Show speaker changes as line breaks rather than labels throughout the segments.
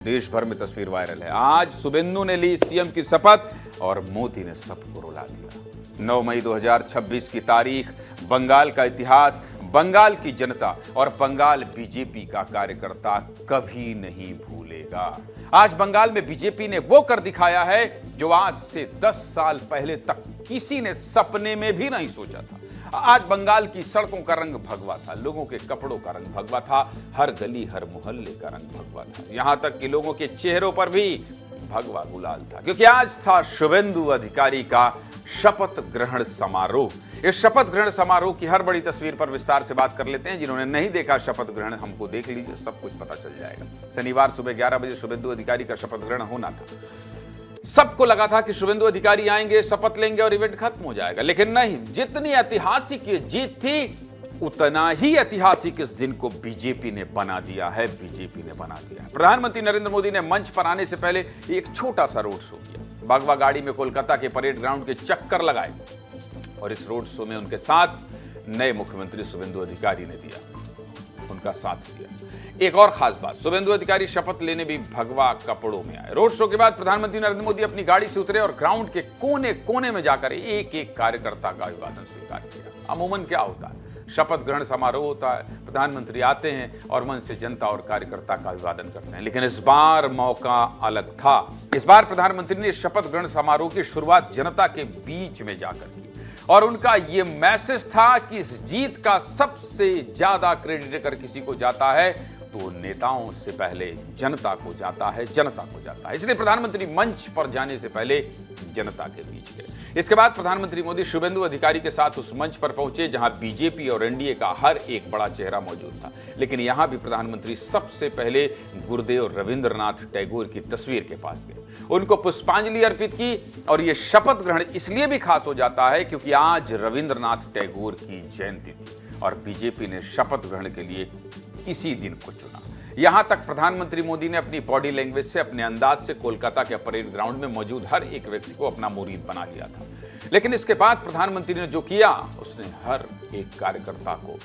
देश भर में तस्वीर वायरल है। आज शुभेंदु ने ली सीएम की शपथ और मोदी ने सबको रुला दिया। 9 मई 2026 की तारीख, बंगाल का इतिहास, बंगाल की जनता और बंगाल बीजेपी का कार्यकर्ता कभी नहीं भूलेगा। आज बंगाल में बीजेपी ने वो कर दिखाया है जो आज से 10 साल पहले तक किसी ने सपने में भी नहीं सोचा था। आज बंगाल की सड़कों का रंग भगवा था, लोगों के कपड़ों का रंग भगवा था, हर गली हर मोहल्ले का रंग भगवा था, यहां तक कि लोगों के चेहरों पर भी भगवा गुलाल था, क्योंकि आज था शुभेंदु अधिकारी का शपथ ग्रहण समारोह। इस शपथ ग्रहण समारोह की हर बड़ी तस्वीर पर विस्तार से बात कर लेते हैं। जिन्होंने नहीं देखा शपथ ग्रहण, हमको देख लीजिए, सब कुछ पता चल जाएगा। शनिवार सुबह 11 बजे शुभेंदु अधिकारी का शपथ ग्रहण होना था। सबको लगा था कि शुभेंदु अधिकारी आएंगे, शपथ लेंगे और इवेंट खत्म हो जाएगा, लेकिन नहीं। जितनी ऐतिहासिक ये जीत थी, उतना ही ऐतिहासिक इस दिन को बीजेपी ने बना दिया है। बीजेपी ने बना दिया है। प्रधानमंत्री नरेंद्र मोदी ने मंच पर आने से पहले एक छोटा सा रोड शो किया। बागवा गाड़ी में कोलकाता के परेड ग्राउंड के चक्कर लगाए और इस रोड शो में उनके साथ नए मुख्यमंत्री शुभेंदु अधिकारी ने दिया, उनका साथ दिया। एक और खास बात, शुभेंदु अधिकारी शपथ लेने भी भगवा कपड़ों में आए। रोड शो के बाद प्रधानमंत्री नरेंद्र मोदी अपनी गाड़ी से उतरे और ग्राउंड के कोने कोने में जाकर एक एक कार्यकर्ता का अभिवादन स्वीकार किया। अमूमन क्या होता है, शपथ ग्रहण समारोह होता है, प्रधानमंत्री आते हैं और मंच से जनता और कार्यकर्ता का अभिवादन करते हैं, लेकिन इस बार मौका अलग था। इस बार प्रधानमंत्री ने शपथ ग्रहण समारोह की शुरुआत जनता के बीच में जाकर की और उनका यह मैसेज था कि इस जीत का सबसे ज्यादा क्रेडिट अगर किसी को जाता है तो नेताओं से पहले जनता को जाता है, जनता को जाता है। इसलिए प्रधानमंत्री मंच पर जाने से पहले जनता के बीच गए। इसके बाद प्रधानमंत्री मोदी शुभेंदु अधिकारी के साथ उस मंच पर पहुंचे जहां बीजेपी और एनडीए का हर एक बड़ा चेहरा मौजूद था, लेकिन यहां भी प्रधानमंत्री सबसे पहले गुरुदेव रविंद्रनाथ टैगोर की तस्वीर के पास गए, उनको पुष्पांजलि अर्पित की। और यह शपथ ग्रहण इसलिए भी खास हो जाता है क्योंकि आज रविंद्रनाथ टैगोर की जयंती थी और बीजेपी ने शपथ ग्रहण के लिए इसी दिन को चुना। यहां तक प्रधानमंत्री मोदी ने अपनी बॉडी लैंग्वेज से, अपने अंदाज से कोलकाता के परेड ग्राउंड में मौजूद हर एक व्यक्ति को अपना मुरीद बना लिया था। लेकिन इसके बाद प्रधानमंत्री ने जो किया, उसने हर एक कार्यकर्ता को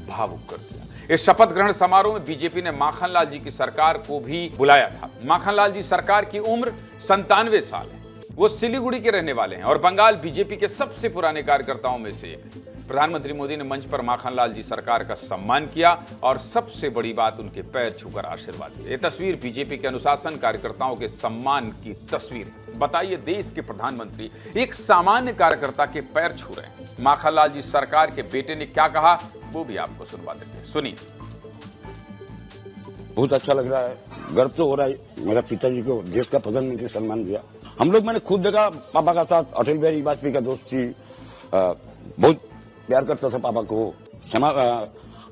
भावुक कर दिया। इस शपथ ग्रहण समारोह में बीजेपी ने माखनलाल जी की सरकार को भी बुलाया था। माखनलाल जी सरकार की उम्र 97 साल है। वो सिलीगुड़ी के रहने वाले हैं और बंगाल बीजेपी के सबसे पुराने कार्यकर्ताओं में से एक है। प्रधानमंत्री मोदी ने मंच पर माखनलाल जी सरकार का सम्मान किया और सबसे बड़ी बात, उनके पैर छूकर आशीर्वाद दिया। ये तस्वीर बीजेपी के अनुशासन, कार्यकर्ताओं के सम्मान की तस्वीर है। बताइए, देश के प्रधानमंत्री एक सामान्य कार्यकर्ता के पैर छू रहे हैं। माखनलाल जी सरकार के बेटे ने क्या कहा, वो भी आपको सुनवा देते हैं, सुनिए।
बहुत अच्छा लग रहा है, गर्व तो हो रहा है। मेरा पिताजी को देश का प्रधानमंत्री सम्मान दिया। हम लोग, मैंने खुद देखा, पापा का साथ अटल बिहारी वाजपेयी का दोस्त थी, बहुत प्यार करता था पापा को।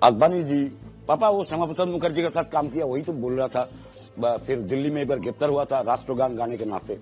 आडवाणी जी, पापा वो श्यामा प्रसाद मुखर्जी के साथ काम किया, वही तो बोल रहा था। फिर दिल्ली में एक बार गिरफ्तार हुआ था राष्ट्रगान गाने के नाते।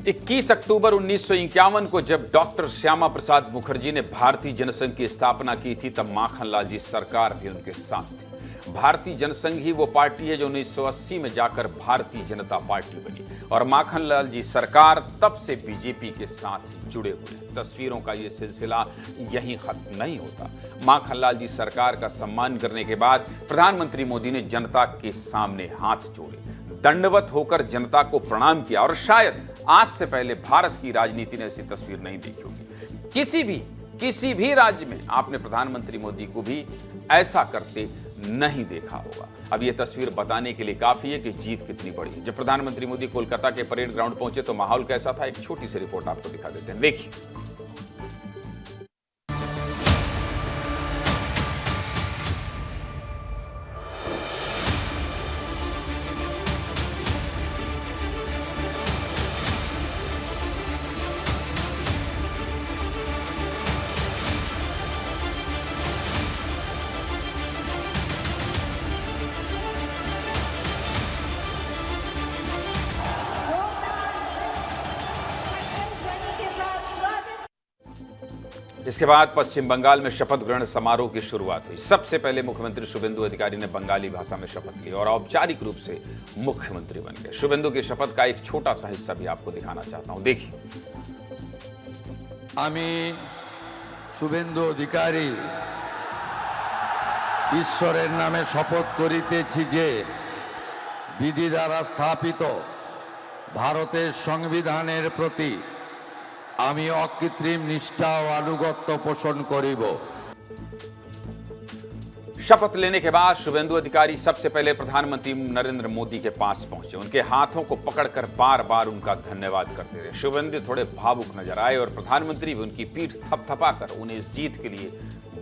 21 अक्टूबर 1951 को जब डॉक्टर श्यामा प्रसाद मुखर्जी ने भारतीय जनसंघ की स्थापना की थी, तब माखनलाल जी सरकार भी उनके साथ थी। भारतीय जनसंघ ही वो पार्टी है जो 1980 में जाकर भारतीय जनता पार्टी बनी और माखनलाल जी सरकार तब से बीजेपी के साथ जुड़े हुए हैं। तस्वीरों का ये सिलसिला यहीं खत्म नहीं होता। माखनलाल जी सरकार का सम्मान करने के बाद प्रधानमंत्री मोदी ने जनता के सामने हाथ जोड़े, दंडवत होकर जनता को प्रणाम किया और शायद आज से पहले भारत की राजनीति ने ऐसी तस्वीर नहीं देखी होगी। किसी भी राज्य में आपने प्रधानमंत्री मोदी को भी ऐसा करते नहीं देखा होगा। अब यह तस्वीर बताने के लिए काफी है कि जीत कितनी बड़ी है। जब प्रधानमंत्री मोदी कोलकाता के परेड ग्राउंड पहुंचे तो माहौल कैसा था, एक छोटी सी रिपोर्ट आपको दिखा देते हैं, देखिए। इसके बाद पश्चिम बंगाल में शपथ ग्रहण समारोह की शुरुआत हुई। सबसे पहले मुख्यमंत्री शुभेंदु अधिकारी ने बंगाली भाषा में शपथ ली और औपचारिक रूप से मुख्यमंत्री बन गए। शुभेंदु की शपथ का एक छोटा सा हिस्सा भी आपको दिखाना चाहता हूं, देखिए।
आमी शुभेंदु अधिकारी ঈশ্বরের নামে শপথ করিতেছি যে বিধি দ্বারা স্থাপিত ভারতের সংবিধানের প্রতি আমি অকৃত্রিম নিষ্ঠা ও আনুগত্য পোষণ করিব।
शपथ लेने के बाद शुभेंदु अधिकारी सबसे पहले प्रधानमंत्री नरेंद्र मोदी के पास पहुंचे। उनके हाथों को पकड़कर बार बार उनका धन्यवाद करते रहे। शुभेंदु थोड़े भावुक नजर आए और प्रधानमंत्री भी उनकी पीठ थपथपाकर उन्हें इस जीत के लिए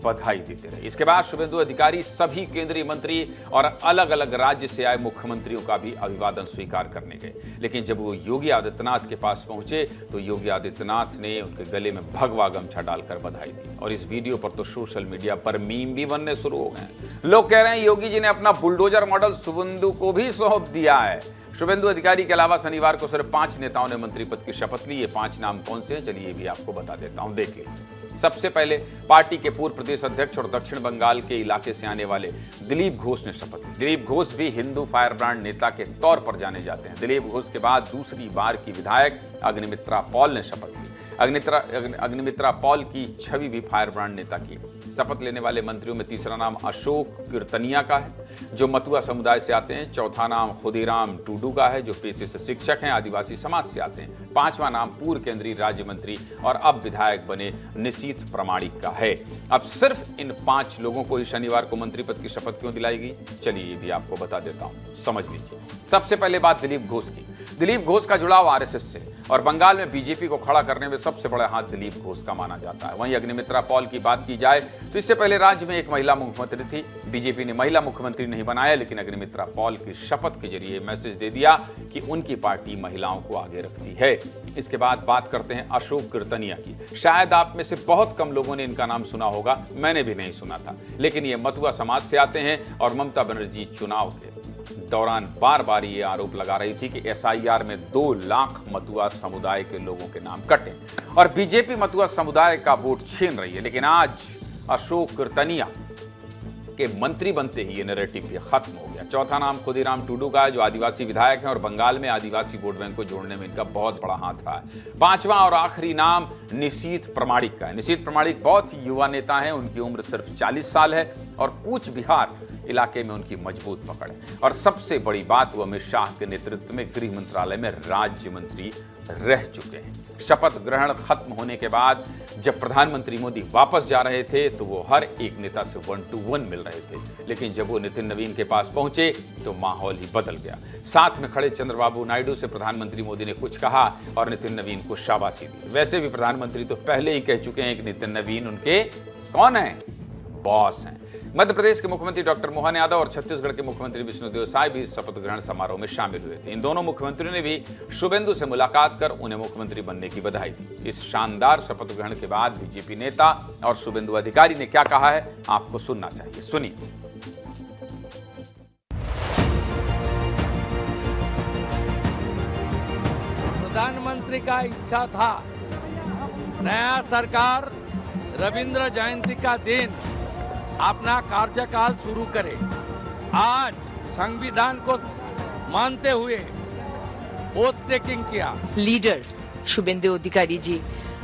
बधाई देते रहे। इसके बाद शुभेंदु अधिकारी सभी केंद्रीय मंत्री और अलग अलग राज्य से आए मुख्यमंत्रियों का भी अभिवादन स्वीकार करने गए। लेकिन जब वो योगी आदित्यनाथ के पास पहुंचे तो योगी आदित्यनाथ ने उनके गले में भगवा गमछा डालकर बधाई दी। और इस वीडियो पर तो सोशल मीडिया पर मीम भी बनने शुरू हो गए। लोग कह रहे हैं योगी जी ने अपना बुलडोजर मॉडल शुभेंदु को भी सौंप दिया है। शुभेंदु अधिकारी के अलावा शनिवार को सिर्फ 5 नेताओं ने मंत्री पद की शपथ ली। ये 5 नाम कौन से हैं, चलिए भी आपको बता देता हूं, देख लीजिए। सबसे पहले पार्टी के पूर्व प्रदेश अध्यक्ष और दक्षिण बंगाल के इलाके से आने वाले दिलीप घोष ने शपथ ली। दिलीप घोष भी हिंदू फायरब्रांड नेता के तौर पर जाने जाते हैं। दिलीप घोष के बाद दूसरी बार की विधायक अग्निमित्रा पॉल ने शपथ ली। अग्निमित्रा पॉल की छवि भी फायरब्रांड नेता की। शपथ लेने वाले मंत्रियों में तीसरा नाम अशोक कीर्तनिया का है, जो मथुआ समुदाय से आते हैं। चौथा नाम खुदीराम टूडू का है, जो पेशे से शिक्षक हैं, आदिवासी समाज से आते हैं। पांचवा नाम पूर्व केंद्रीय राज्य मंत्री और अब विधायक बने निशीथ प्रमाणिक का है। अब सिर्फ इन 5 लोगों को ही शनिवार को मंत्री पद की शपथ क्यों दिलाई गई, चलिए ये भी आपको बता देता हूं, समझ लीजिए। सबसे पहले बात दिलीप घोष की। दिलीप घोष का जुड़ाव आरएसएस से और बंगाल में बीजेपी को खड़ा करने में सबसे बड़ा हाथ दिलीप घोष का माना जाता है। वहीं अग्निमित्रा पॉल की बात की जाए तो इससे पहले राज्य में एक महिला मुख्यमंत्री थी। बीजेपी ने महिला मुख्यमंत्री नहीं बनाया, लेकिन अग्निमित्रा पॉल की शपथ के जरिए मैसेज दे दिया कि उनकी पार्टी महिलाओं को आगे रखती है। इसके बाद बात करते हैं अशोक कीर्तनिया की। शायद आप में से बहुत कम लोगों ने इनका नाम सुना होगा, मैंने भी नहीं सुना था, लेकिन ये मथुआ समाज से आते हैं और ममता बनर्जी चुनाव के दौरान बार बार ये आरोप लगा रही थी कि एसआईआर में 2 लाख मथुआ समुदाय के लोगों के नाम कटे और बीजेपी मथुआ समुदाय का वोट छीन रही है। लेकिन आज अशोक कीर्तनिया के मंत्री बनते ही ये नैरेटिव भी खत्म हो गया। चौथा नाम खुदीराम टूडू का है, जो आदिवासी विधायक हैं और बंगाल में आदिवासी वोट बैंक को जोड़ने में इनका बहुत बड़ा हाथ रहा है। पांचवा और आखिरी नाम निशीथ प्रमाणिक का है। निशीथ प्रमाणिक बहुत ही युवा नेता हैं, उनकी उम्र सिर्फ 40 साल है और कूच बिहार इलाके में उनकी मजबूत पकड़ है। और सबसे बड़ी बात, वो अमित शाह के नेतृत्व में गृह मंत्रालय में राज्य मंत्री रह चुके हैं। शपथ ग्रहण खत्म होने के बाद जब प्रधानमंत्री मोदी वापस जा रहे थे तो वो हर एक नेता से 1 to 1 मिल रहे थे, लेकिन जब वो नितिन नवीन के पास पहुंचे तो माहौल ही बदल गया। साथ में खड़े चंद्रबाबू नायडू से प्रधानमंत्री मोदी ने कुछ कहा और नितिन नवीन को शाबाशी दी। वैसे भी प्रधानमंत्री तो पहले ही कह चुके हैं कि नितिन नवीन उनके कौन है, बॉस हैं। मध्य प्रदेश के मुख्यमंत्री डॉक्टर मोहन यादव और छत्तीसगढ़ के मुख्यमंत्री विष्णुदेव साय भी शपथ ग्रहण समारोह में शामिल हुए थे। इन दोनों मुख्यमंत्रियों ने भी शुभेंदु से मुलाकात कर उन्हें मुख्यमंत्री बनने की बधाई दी। इस शानदार शपथ ग्रहण के बाद बीजेपी नेता और शुभेंदु अधिकारी ने क्या कहा है, आपको सुनना चाहिए, सुनिए।
प्रधानमंत्री का इच्छा था नया सरकार रविंद्र जयंती का दिन अपना कार्यकाल शुरू करे। आज संविधान को मानते हुए ओथ टेकिंग किया।
लीडर शुभेंदु अधिकारी जी,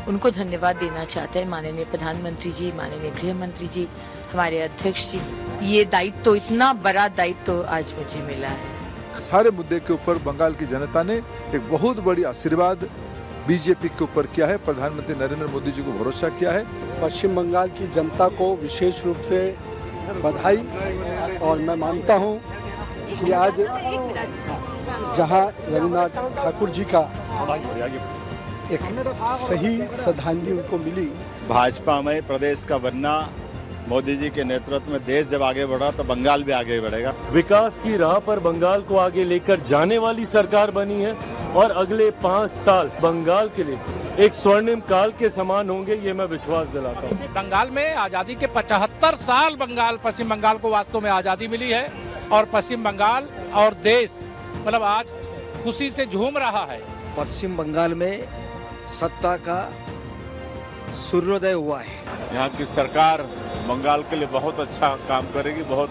उनको धन्यवाद देना चाहते हैं। माननीय प्रधानमंत्री जी, माननीय गृह मंत्री जी, हमारे अध्यक्ष जी, ये दायित्व, इतना बड़ा दायित्व आज मुझे मिला है।
सारे मुद्दे के ऊपर बंगाल की जनता ने एक बहुत बड़ी आशीर्वाद बीजेपी के ऊपर किया है। प्रधानमंत्री नरेंद्र मोदी जी को भरोसा किया है।
पश्चिम बंगाल की जनता को विशेष रूप से बधाई, और मैं मानता हूं कि आज जहां रविन्द्रनाथ ठाकुर जी का एक सही श्रद्धांजलि उनको मिली।
भाजपा में प्रदेश का बनना, मोदी जी के नेतृत्व में देश जब आगे बढ़ा तो बंगाल भी आगे बढ़ेगा।
विकास की राह पर बंगाल को आगे लेकर जाने वाली सरकार बनी है और अगले 5 साल बंगाल के लिए एक स्वर्णिम काल के समान होंगे, ये मैं विश्वास दिलाता हूँ।
बंगाल में आजादी के 75 साल पश्चिम बंगाल को वास्तव में आजादी मिली है और पश्चिम बंगाल और देश मतलब आज खुशी से झूम रहा है।
पश्चिम बंगाल में सत्ता का सूर्योदय हुआ है।
यहाँ की सरकार बंगाल के लिए बहुत अच्छा काम करेगी, बहुत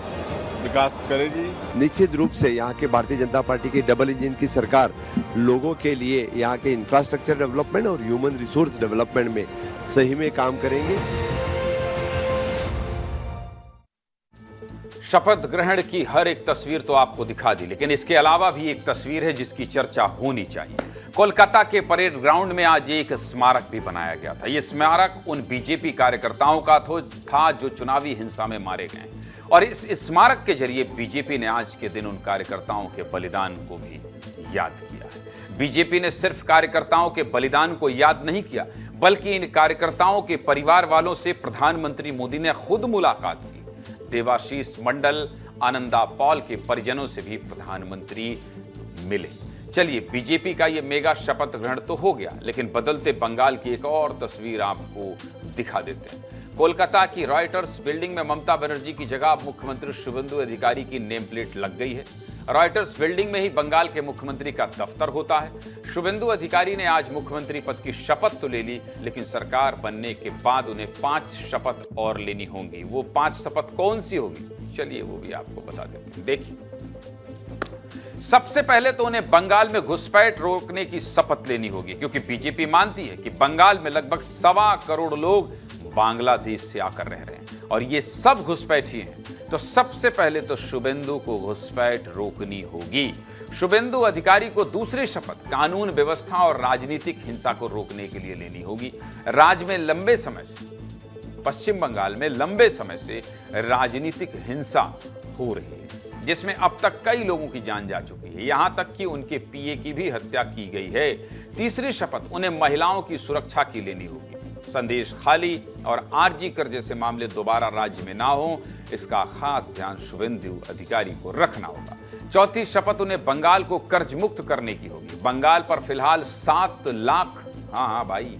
विकास करेगी।
निश्चित रूप से यहाँ के भारतीय जनता पार्टी की डबल इंजन की सरकार लोगों के लिए यहाँ के इंफ्रास्ट्रक्चर डेवलपमेंट और ह्यूमन रिसोर्स डेवलपमेंट में सही में काम करेंगे।
शपथ ग्रहण की हर एक तस्वीर तो आपको दिखा दी, लेकिन इसके अलावा भी एक तस्वीर है जिसकी चर्चा होनी चाहिए। कोलकाता के परेड ग्राउंड में आज एक स्मारक भी बनाया गया था। यह स्मारक उन बीजेपी कार्यकर्ताओं का था जो चुनावी हिंसा में मारे गए, और इस स्मारक के जरिए बीजेपी ने आज के दिन उन कार्यकर्ताओं के बलिदान को भी याद किया है। बीजेपी ने सिर्फ कार्यकर्ताओं के बलिदान को याद नहीं किया, बल्कि इन कार्यकर्ताओं के परिवार वालों से प्रधानमंत्री मोदी ने खुद मुलाकात की। देवाशीष मंडल, आनंदा पॉल के परिजनों से भी प्रधानमंत्री मिले। चलिए, बीजेपी का ये मेगा शपथ ग्रहण तो हो गया, लेकिन बदलते बंगाल की एक और तस्वीर आपको दिखा देते हैं। कोलकाता की रॉयटर्स बिल्डिंग में ममता बनर्जी की जगह अब मुख्यमंत्री शुभेंदु अधिकारी की नेम प्लेट लग गई है। रॉयटर्स बिल्डिंग में ही बंगाल के मुख्यमंत्री का दफ्तर होता है। शुभेंदु अधिकारी ने आज मुख्यमंत्री पद की शपथ तो ले ली, लेकिन सरकार बनने के बाद उन्हें 5 शपथ और लेनी होंगी। वो 5 शपथ कौन सी होगी, चलिए वो भी आपको बता देते हैं। देखिए, सबसे पहले तो उन्हें बंगाल में घुसपैठ रोकने की शपथ लेनी होगी, क्योंकि बीजेपी मानती है कि बंगाल में लगभग 1.25 करोड़ लोग बांग्लादेश से आकर रह रहे हैं और ये सब घुसपैठी हैं। तो सबसे पहले तो शुभेंदु को घुसपैठ रोकनी होगी। शुभेंदु अधिकारी को दूसरी शपथ कानून व्यवस्था और राजनीतिक हिंसा को रोकने के लिए लेनी होगी। राज्य में लंबे समय से, पश्चिम बंगाल में लंबे समय से राजनीतिक हिंसा हो रही है, जिसमें अब तक कई लोगों की जान जा चुकी है, यहां तक कि उनके पीए की भी हत्या की गई है। तीसरी शपथ उन्हें महिलाओं की सुरक्षा की लेनी होगी। संदेश खाली और आरजी कर जैसे मामले दोबारा राज्य में ना हो, इसका खास ध्यान शुभेंदु अधिकारी को रखना होगा। चौथी शपथ उन्हें बंगाल को कर्ज मुक्त करने की होगी। बंगाल पर फिलहाल 7 लाख, हाँ भाई,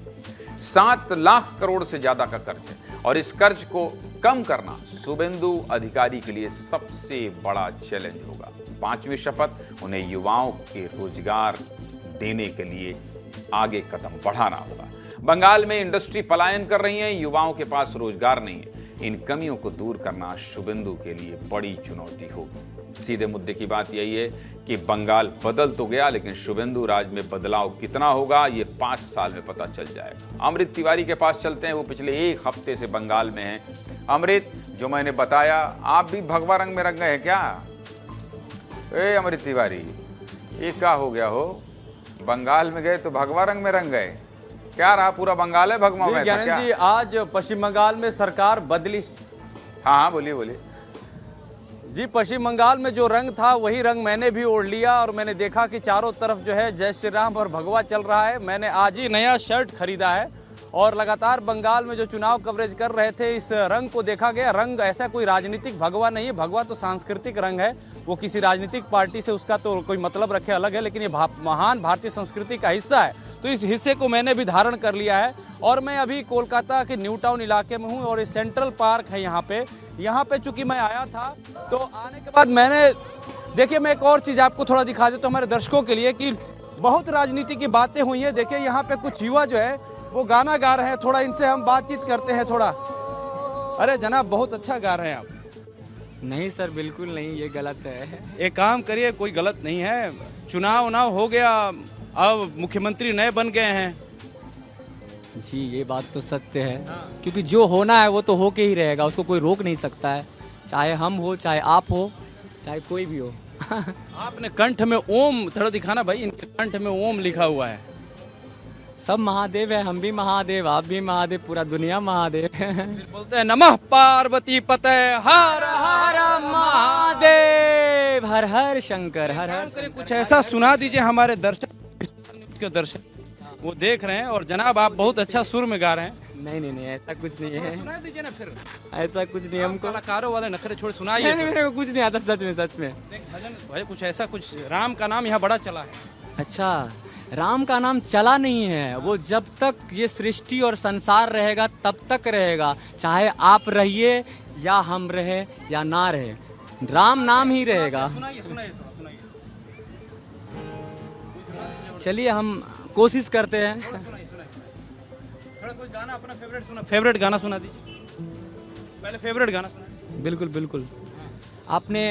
7 लाख करोड़ से ज्यादा का कर्ज है और इस कर्ज को कम करना शुभेंदु अधिकारी के लिए सबसे बड़ा चैलेंज होगा। 5वीं शपथ उन्हें युवाओं के रोजगार देने के लिए आगे कदम बढ़ाना होगा। बंगाल में इंडस्ट्री पलायन कर रही है, युवाओं के पास रोजगार नहीं है। इन कमियों को दूर करना शुभेंदु के लिए बड़ी चुनौती होगी। सीधे मुद्दे की बात यही है कि बंगाल बदल तो गया, लेकिन शुभेंदु राज में बदलाव कितना होगा ये 5 साल में पता चल जाएगा। अमृत तिवारी के पास चलते हैं, वो पिछले 1 हफ्ते से बंगाल में हैं। अमृत, जो मैंने बताया, आप भी भगवा रंग में रंग गए हैं क्या? अमृत तिवारी, ये क्या हो गया हो? बंगाल में गए तो भगवा रंग में रंग गए, क्या रहा? पूरा बंगाल है भगवा में?
ज्ञानेंद्र जी, आज पश्चिम बंगाल में सरकार बदली।
हाँ, बोलिए बोलिए
जी। पश्चिम बंगाल में जो रंग था वही रंग मैंने भी ओढ़ लिया और मैंने देखा कि चारों तरफ जो है जय श्री राम और भगवा चल रहा है। मैंने आज ही नया शर्ट खरीदा है और लगातार बंगाल में जो चुनाव कवरेज कर रहे थे, इस रंग को देखा गया। रंग ऐसा कोई राजनीतिक भगवा नहीं है, भगवा तो सांस्कृतिक रंग है। वो किसी राजनीतिक पार्टी से उसका तो कोई मतलब रखे अलग है, लेकिन ये महान भारतीय संस्कृति का हिस्सा है। तो इस हिस्से को मैंने भी धारण कर लिया है और मैं अभी कोलकाता के न्यू टाउन इलाके में हूँ और ये सेंट्रल पार्क है यहाँ पे चूंकि मैं आया था तो आने के बाद मैंने, देखिए मैं एक और चीज़ आपको थोड़ा दिखा देता हूँ हमारे दर्शकों के लिए कि बहुत राजनीति की बातें हुई हैं। देखिए यहाँ पे कुछ युवा जो है वो गाना गा रहे हैं, थोड़ा इनसे हम बातचीत करते हैं थोड़ा। अरे जनाब, बहुत अच्छा गा रहे हैं आप।
नहीं सर, बिल्कुल नहीं, ये गलत है।
एक काम करिए, कोई गलत नहीं है, चुनाव हो गया, अब मुख्यमंत्री नए बन गए हैं।
जी, ये बात तो सत्य है, क्योंकि जो होना है वो तो होके ही रहेगा, उसको कोई रोक नहीं सकता है, चाहे हम हो, चाहे आप हो, चाहे कोई भी हो।
आपने कंठ में ओम, थोड़ा दिखाना भाई, इनके कंठ में ओम लिखा हुआ है।
सब महादेव है, हम भी महादेव, आप भी महादेव, पूरा दुनिया महादेव।
बोलते हैं नमः पार्वती पते हर हर
महादेव, हर हर शंकर, हर हर।
कुछ ऐसा सुना दीजिए हमारे दर्शक वो देख रहे हैं। और जनाब, आप बहुत अच्छा सुर में गा रहे हैं।
नहीं, ऐसा कुछ नहीं है।
सुना दीजिए ना फिर।
ऐसा कुछ नहीं, हमको
कलाकारों वाले नखरे छोड़ सुनाइए।
मेरे को कुछ नहीं आता, सच में।
भजन भाई, कुछ ऐसा, कुछ राम का नाम यहाँ बड़ा चला है।
अच्छा, राम का नाम चला नहीं है, वो जब तक ये सृष्टि और संसार रहेगा तब तक रहेगा, चाहे आप रहिए या हम रहे या ना रहे, राम नाम ही रहेगा।
सुनाइए।
चलिए हम कोशिश करते हैं।
थोड़ा कोई गाना अपना फेवरेट गाना सुना दीजिए। पहले फेवरेट गाना सुना।
बिल्कुल। आपने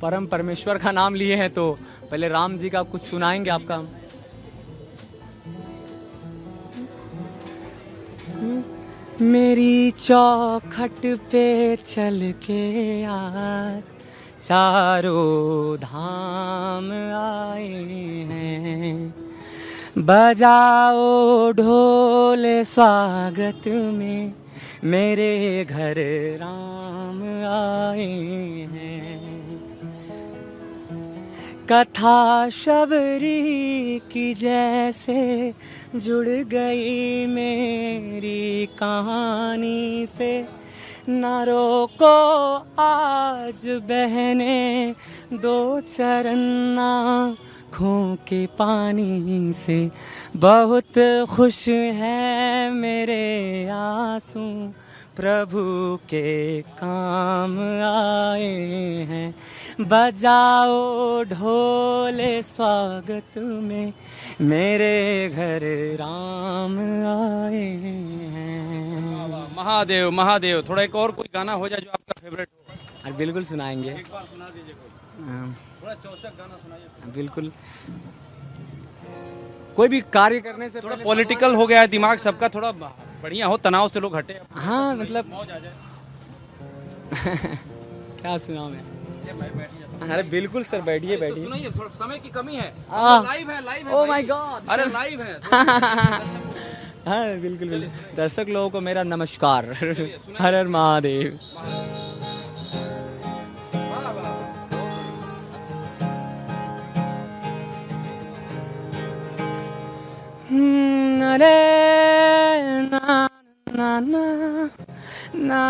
परम परमेश्वर का नाम लिए हैं तो पहले राम जी का कुछ सुनाएंगे आपका हम। मेरी चौखट पे चल के आज चारों धाम आए हैं, बजाओ ढोल स्वागत में मेरे घर राम आए हैं। कथा शबरी की जैसे जुड़ गई मेरी कहानी से, न रोको आज बहने दो चरण आँखों के पानी से। बहुत खुश है मेरे आंसू प्रभु के काम आए हैं, बजाओ ढोल स्वागत में मेरे घर राम आए हैं।
महादेव महादेव। थोड़ा एक और कोई गाना हो जाए जो आपका फेवरेट हो।
अरे बिल्कुल सुनाएंगे,
एक बार सुना दीजिए कोई। थोड़ा चौचक गाना सुनाइए।
बिल्कुल। कोई भी कार्य करने से
थोड़ा पॉलिटिकल हो गया है दिमाग सबका, थोड़ा बढ़िया हो, तनाव से लोग हटे।
हाँ मतलब
मौज आ जाए।
क्या सुनाऊं मैं? अरे बिल्कुल सर, बैठिए बैठिए।
सुनाइए, थोड़ा समय की कमी है।
लाइव
है, लाइव है।
Oh my God.
अरे लाइव है।
हाँ बिल्कुल बिल्कुल। दर्शक लोगों को मेरा नमस्कार। हर हर महादेव। अरे ना ना ना ना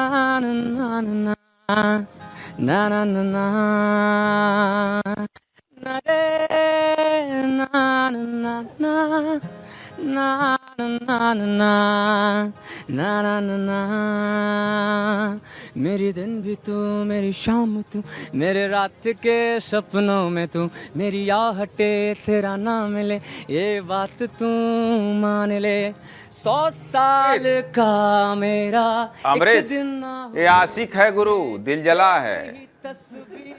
ना ना ना ना ना ना रे ना ना ना ना ना ना ना ना ना। मेरी दिन भी तू, मेरी शाम तू, मेरे रात के सपनों में तू, मेरी आहटे तेरा नाम ले, ये बात तू मान ले। 100 साल का मेरा
अमृत,
एक दिन ना हो।
ये आशिक है गुरु, दिल जला है।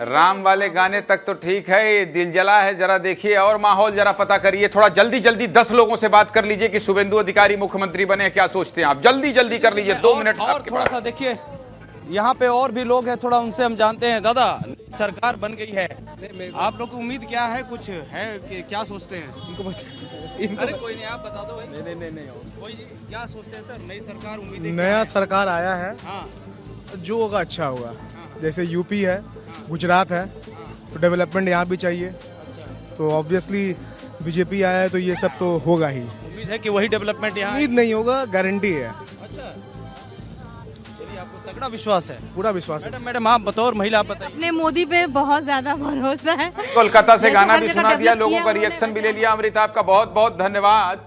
राम वाले गाने तक तो ठीक है, ये दिल जला है। जरा देखिए और माहौल जरा पता करिए। थोड़ा जल्दी जल्दी 10 लोगों से बात कर लीजिए कि शुभेंदु अधिकारी मुख्यमंत्री बने, क्या सोचते हैं आप? जल्दी जल्दी कर लीजिए, 2 मिनट
और थोड़ा सा देखिए, यहाँ पे और भी लोग हैं, थोड़ा उनसे हम जानते हैं। दादा, सरकार बन गई है, आप लोग की उम्मीद क्या है? कुछ है कि क्या सोचते हैं? अरे कोई नहीं, आप बता दो भाई। नहीं कोई क्या सोचते हैं सर? नई सरकार, उम्मीद
नया सरकार आया है।
हाँ,
जो होगा अच्छा होगा। जैसे यूपी है, गुजरात है, तो डेवलपमेंट यहाँ भी चाहिए। तो ऑब्वियसली बीजेपी आया है तो ये सब तो होगा ही।
उम्मीद है कि वही डेवलपमेंट यहाँ।
उम्मीद नहीं होगा, गारंटी है।
अच्छा, चलिए, आपको तगड़ा विश्वास है?
पूरा विश्वास है।
मैडम आप बतौर महिला आप बताइए।
अपने मोदी पे बहुत ज्यादा भरोसा है।
कोलकाता से गाना भी सुना दिया, लोगों का रिएक्शन भी ले लिया। अमृता, आपका बहुत बहुत धन्यवाद।